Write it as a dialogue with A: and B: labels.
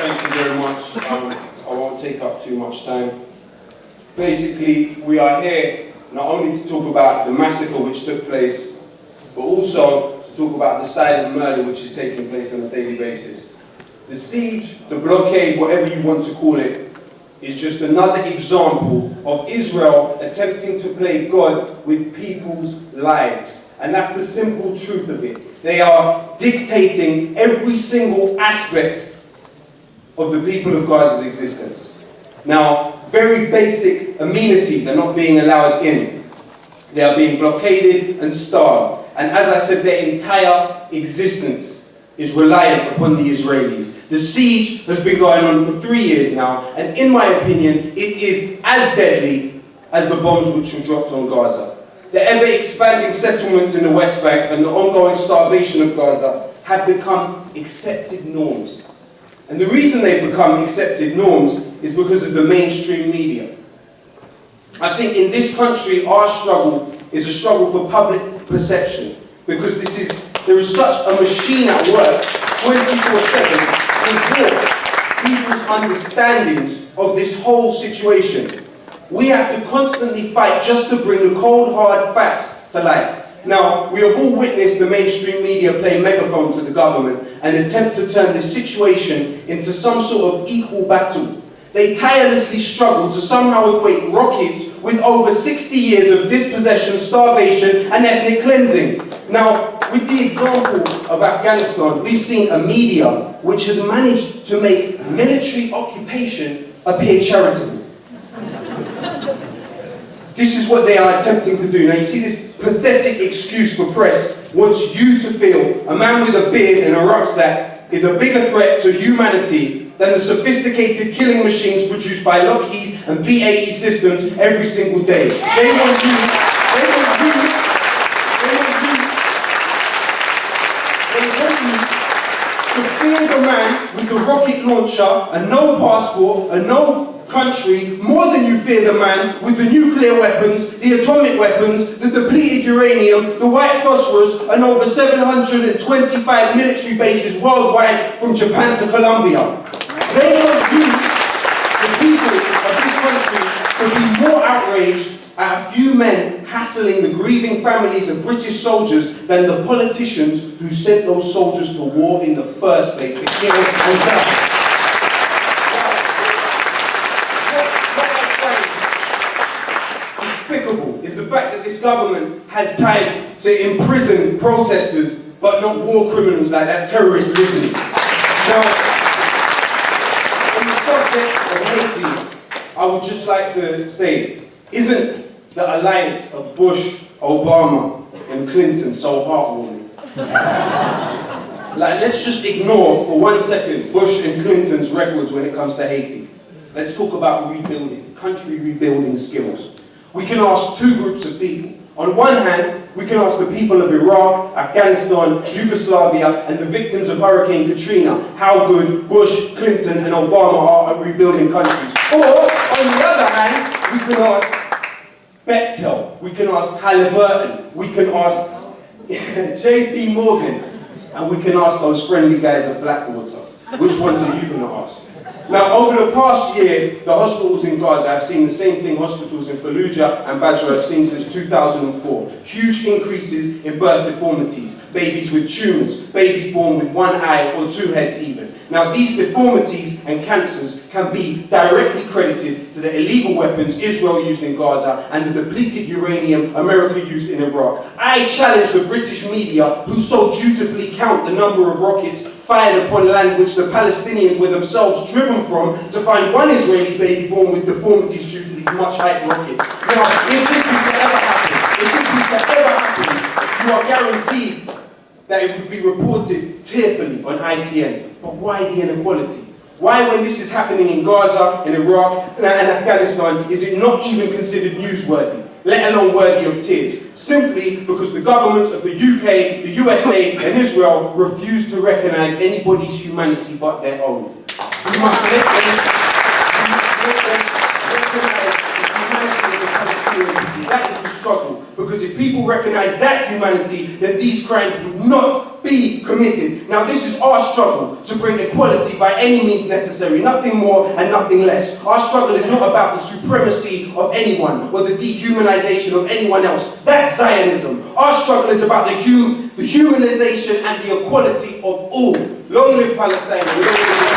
A: Thank you very much. I won't take up too much time. Basically, we are here not only to talk about the massacre which took place, but also to talk about the silent murder which is taking place on a daily basis. The siege, the blockade, whatever you want to call it, is just another example of Israel attempting to play God with people's lives. And that's the simple truth of it. They are dictating every single aspect of the people of Gaza's existence. Now, very basic amenities are not being allowed in. They are being blockaded and starved. And as I said, their entire existence is reliant upon the Israelis. The siege has been going on for 3 years now, and in my opinion, it is as deadly as the bombs which were dropped on Gaza. The ever-expanding settlements in the West Bank and the ongoing starvation of Gaza have become accepted norms. And the reason they've become accepted norms is because of the mainstream media. I think in this country, our struggle is a struggle for public perception, because there is such a machine at work 24/7 to warp people's understandings of this whole situation. We have to constantly fight just to bring the cold, hard facts to light. Now, we have all witnessed the mainstream media play megaphone to the government and attempt to turn this situation into some sort of equal battle. They tirelessly struggle to somehow equate rockets with over 60 years of dispossession, starvation, and ethnic cleansing. Now, with the example of Afghanistan, we've seen a media which has managed to make military occupation appear charitable. This is what they are attempting to do. Now, you see this pathetic excuse for press wants you to feel a man with a beard and a rucksack is a bigger threat to humanity than the sophisticated killing machines produced by Lockheed and BAE Systems every single day. They want you to fear the man with the rocket launcher and no passport and no country more than you fear the man with the nuclear weapons, the atomic weapons, the depleted uranium, the white phosphorus, and over 725 military bases worldwide from Japan to Colombia. They want you, the people of this country, to be more outraged at a few men hassling the grieving families of British soldiers than the politicians who sent those soldiers to war in the first place to kill and die. Is the fact that this government has time to imprison protesters but not war criminals like that terrorist litany. Now, on the subject of Haiti, I would just like to say, isn't the alliance of Bush, Obama and Clinton so heartwarming? Like, let's just ignore for 1 second Bush and Clinton's records when it comes to Haiti. Let's talk about rebuilding, country rebuilding skills. We can ask two groups of people. On one hand, we can ask the people of Iraq, Afghanistan, Yugoslavia, and the victims of Hurricane Katrina how good Bush, Clinton, and Obama are at rebuilding countries. Or, on the other hand, we can ask Bechtel, we can ask Halliburton, we can ask JP Morgan, and we can ask those friendly guys at Blackwater. Which ones are you going to ask? Now, over the past year, the hospitals in Gaza have seen the same thing hospitals in Fallujah and Basra have seen since 2004. Huge increases in birth deformities, babies with tumours, babies born with one eye or two heads even. Now, these deformities and cancers can be directly credited to the illegal weapons Israel used in Gaza and the depleted uranium America used in Iraq. I challenge the British media, who so dutifully count the number of rockets fired upon land which the Palestinians were themselves driven from, to find one Israeli baby born with deformities due to these much-hyped rockets. Now, if this was to ever happen, you are guaranteed that it would be reported tearfully on ITN. But why the inequality? Why, when this is happening in Gaza, in Iraq, and Afghanistan, is it not even considered newsworthy, let alone worthy of tears? Simply because the governments of the UK, the USA, and Israel refuse to recognise anybody's humanity but their own. We must let them recognise the humanity of the Palestinians. humanity. That is the struggle. Because if people recognise that humanity, then these crimes would not be committed. Now this is our struggle to bring equality by any means necessary, nothing more and nothing less. Our struggle is not about the supremacy of anyone or the dehumanization of anyone else. That's Zionism. Our struggle is about the humanization and the equality of all. Long live Palestine.